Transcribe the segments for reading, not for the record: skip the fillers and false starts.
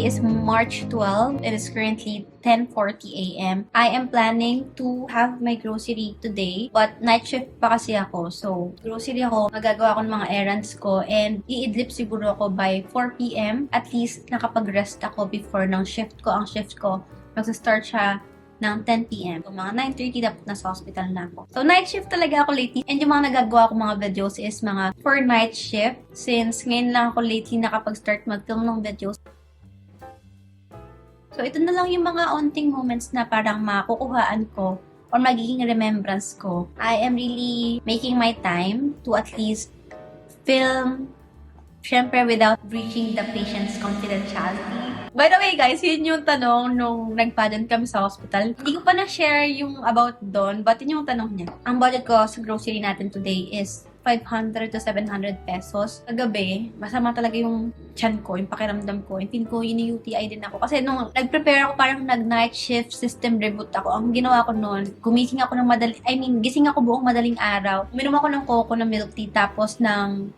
Today is March 12. It is currently 10:40 a.m. I am planning to have my grocery today, but night shift pa kasi ako. So, grocery ako, magagawa ko ng mga errands ko, and iidlip siguro ako by 4 p.m. At least, nakapag-rest ako before ng shift ko. Ang shift ko, magsa-start siya ng 10 p.m. So, mga 9:30 dapat nasa hospital na ako. So, night shift talaga ako lately. And yung mga nagagawa ko mga videos is mga for night shift. Since ngayon lang ako lately nakapag-start mag-film ng videos. So, ito na lang yung mga onting moments na parang makukuhaan ko or magiging remembrance ko. I am really making my time to at least film, syempre without breaching the patient's confidentiality. By the way guys, yun yung tanong nung nagpa-dent kami sa hospital. Hindi ko pa na-share yung about doon, but yun yung tanong niya. Ang budget ko sa grocery natin today is 500 to 700 pesos. Kagabi, masama talaga yung tiyan ko, yung pakiramdam ko. Yung feeling ko, ini-UTI din ako. Kasi nung nag-prepare ako, parang nag-night shift system reboot ako. Ang ginawa ko noon, gumising ako ng gising ako buong madaling araw. Uminom ako ng coco na milk tea, tapos ng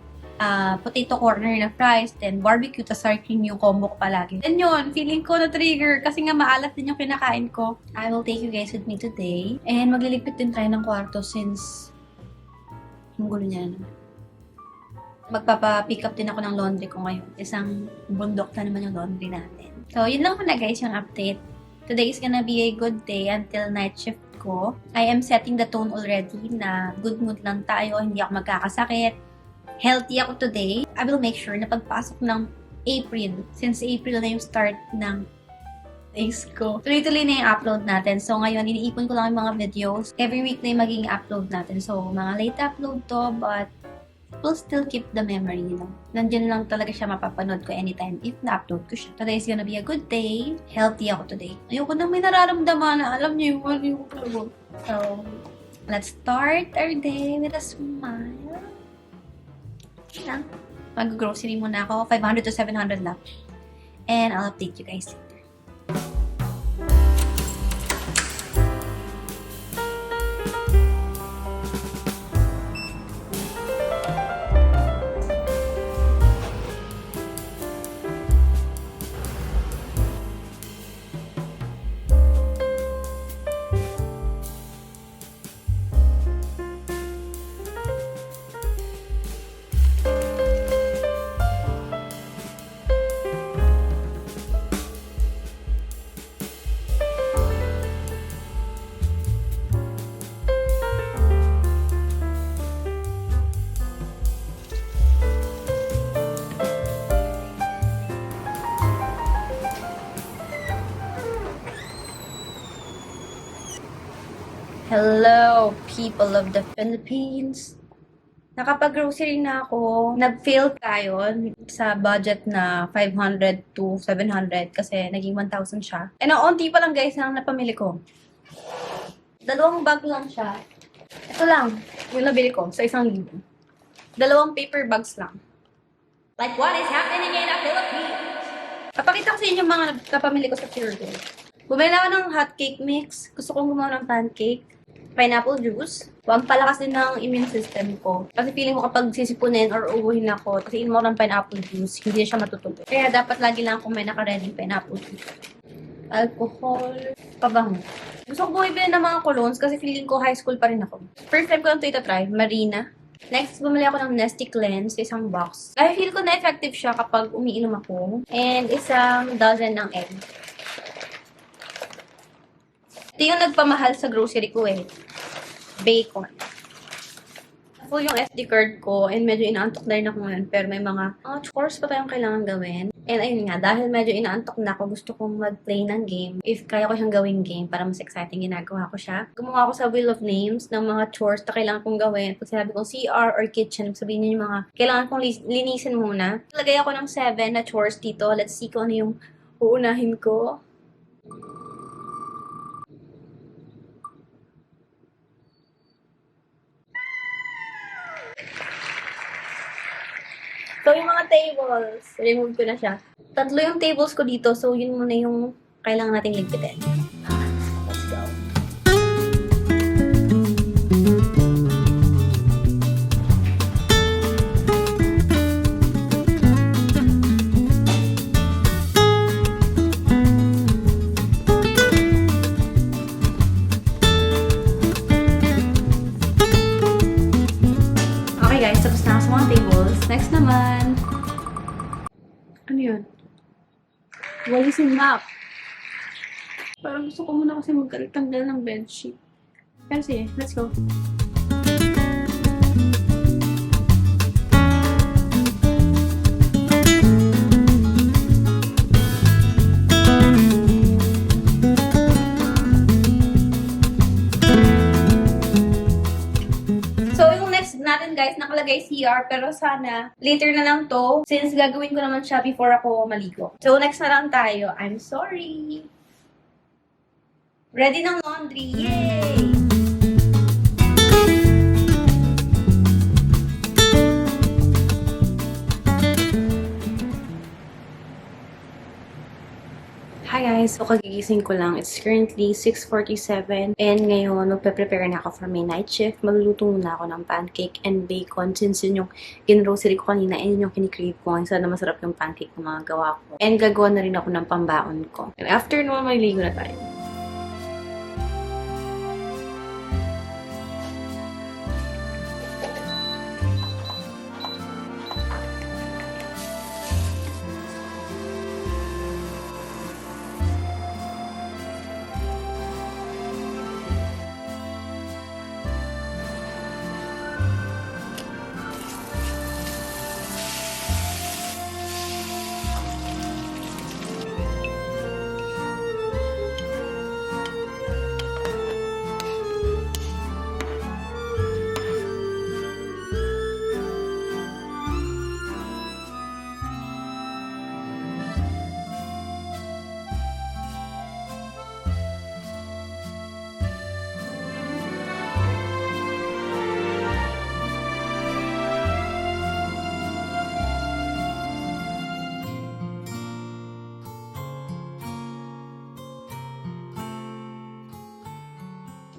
potato corner na fries, then barbecue, tas sour cream yung combo ko palagi. Then yun, feeling ko na-trigger kasi nga maalat din yung kinakain ko. I will take you guys with me today. And magliligpit din tayo ng kwarto since ang gulo niya naman. Magpapa-pick up din ako ng laundry ko ngayon. Isang bundok na naman yung laundry natin. So, yun lang muna guys yung update. Today is gonna be a good day until night shift ko. I am setting the tone already na good mood lang tayo, hindi ako magkakasakit. Healthy ako today. I will make sure na pagpasok ng April, since April na yung start ng days ko, tuloy-tuloy na yung upload natin. So, ngayon, iniipon ko lang yung mga videos. Every week na yung magiging upload natin. So, mga late upload to, but we'll still keep the memory, you know. Nandiyan lang talaga siya mapapanood ko anytime if na-upload ko siya. Today is gonna be a good day. Healthy ako today. Ayoko nang may nararamdaman na alam niyo yung ano. So, let's start our day with a smile. Yan. Mag-grocery muna ako. 500 to 700 lang. And I'll update you guys later. Hello, people of the Philippines! Nakapag-grocery na ako. Nag-fail tayo sa budget na 500 to 700 kasi naging 1,000 siya. And ang onti pa lang guys ang napamili ko. 2 bag lang siya. Ito lang, yung nabili ko sa 1,000. 2 paper bags lang. Like what is happening in the Philippines? Papakita ko sa inyo yung mga napamili ko sa Pure Gold. Bumili ako ng hot cake mix. Gusto kong gumawa ng pancake. Pineapple juice. Huwag palakas din ng immune system ko. Kasi feeling ko kapag sisipunin or ubuhin ako, kasi inom ako ng pineapple juice, hindi siya matutuloy. Kaya dapat lagi lang akong may naka-ready pineapple juice. Alcohol. Pabango. Gusto ko bumibili ng mga colognes kasi feeling ko high school pa rin ako. First time ko lang ito try. Marina. Next, bumili ako ng Nestea Cleanse, isang box. I feel ko na effective siya kapag umiinom ako. And isang dozen ng egg. Ito yung nagpamahal sa grocery ko eh. Bacon. Full yung SD card ko and medyo inaantok na rin ako ngayon. Pero may mga chores pa tayong kailangan gawin. And ayun nga, dahil medyo inaantok na ako, gusto kong mag-play ng game. If kaya ko siyang gawing game para mas exciting, ginagawa ko siya. Gumawa ako sa Wheel of Names ng mga chores na kailangan kong gawin. Pag sinabi kong CR or kitchen, sabihin niyo yung mga kailangan kong linisin muna. Lagay ako ng 7 na chores dito. Let's see kung ano yung uunahin ko. So, yung mga tables, remove ko na siya. 3 yung tables ko dito, so yun muna yung kailangan nating ligpitin. Let's go. walisin map. Parang gusto ko muna kasi magtanggal ng bedsheet. Pero sige, let's go. So, yung next natin guys, nakalagay CR, pero sana later na lang to, since gagawin ko naman siya before ako maligo. So, next na lang tayo. I'm sorry. Ready ng laundry. Yay! Hi guys! So, kagigising ko lang. It's currently 6:47 and ngayon, magpe-prepare na ako for my night shift. Magluluto muna ako ng pancake and bacon since yun yung gin-grocery ko kanina and yun yung kinikrave ko. Sana masarap yung pancake na mga gawa ko. And gagawa na rin ako ng pambaon ko. And after naman, maliligo na tayo.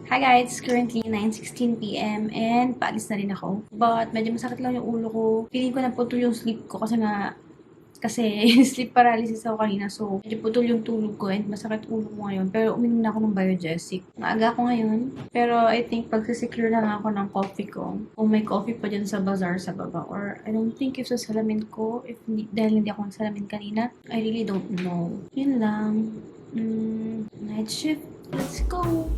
Hi guys! Currently 9:16 PM and paalis na rin ako. But medyo masakit lang yung ulo ko. Feeling ko na putol yung sleep ko kasi sleep paralysis ako kanina. So, medyo putol yung tulog ko and masakit ulo ko ngayon. Pero uminom na ako ng Biogesic. Maaga ako ngayon. Pero I think pagsisecure lang ako ng coffee ko. Kung may coffee pa dyan sa bazaar sa baba. Or I don't think if sa salamin ko, dahil hindi ako nagsalamin kanina, I really don't know. Yun lang. Night shift. Let's go!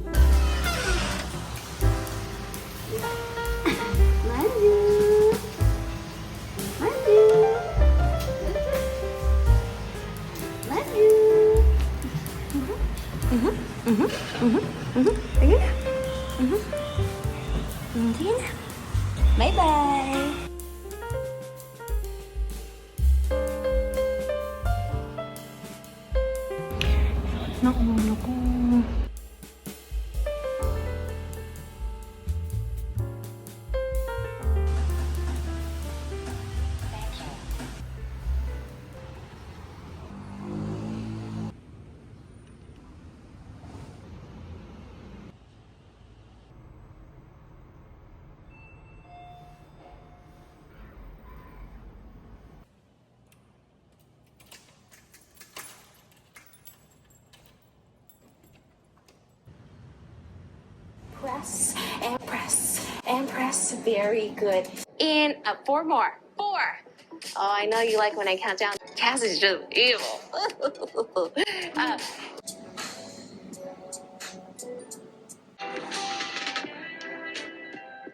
Bye-bye! Naku. Press and press and press. Very good. And four more. Four. Oh, I know you like when I count down. Cass is just evil.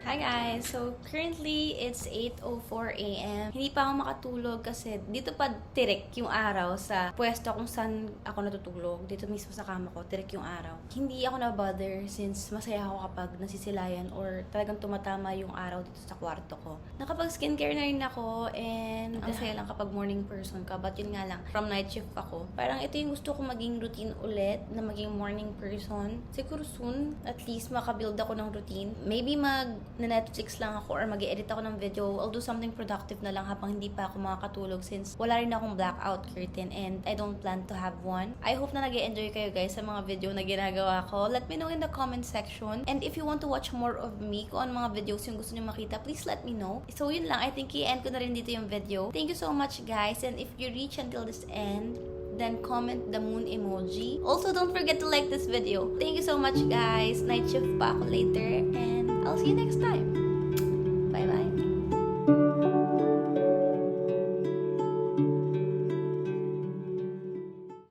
Hi guys! So, currently, it's 8:04 AM. Hindi pa ako makatulog kasi dito pa tirik yung araw sa pwesto kung saan ako natutulog. Dito mismo sa kama ko, tirik yung araw. Hindi ako na-bother since masaya ako kapag nasisilayan or talagang tumatama yung araw dito sa kwarto ko. Nakapag-skincare na rin ako and ang saya lang kapag morning person ka. But yun nga lang, from night shift ako. Parang ito yung gusto ko maging routine ulit na maging morning person. Siguro soon, at least makabuild ako ng routine. Maybe na-Netflix lang ako or mag-edit ako ng video. I'll do something productive na lang habang hindi pa ako makakatulog since wala rin akong blackout curtain and I don't plan to have one. I hope na nag-enjoy kayo guys sa mga video na ginagawa ko. Let me know in the comment section. And if you want to watch more of me, kung ano mga videos yung gusto nyo makita, please let me know. So yun lang, I think i-end ko na rin dito yung video. Thank you so much guys, and if you reach until this end, then comment the moon emoji. Also, don't forget to like this video. Thank you so much guys. Night shift pa ako later and I'll see you next time.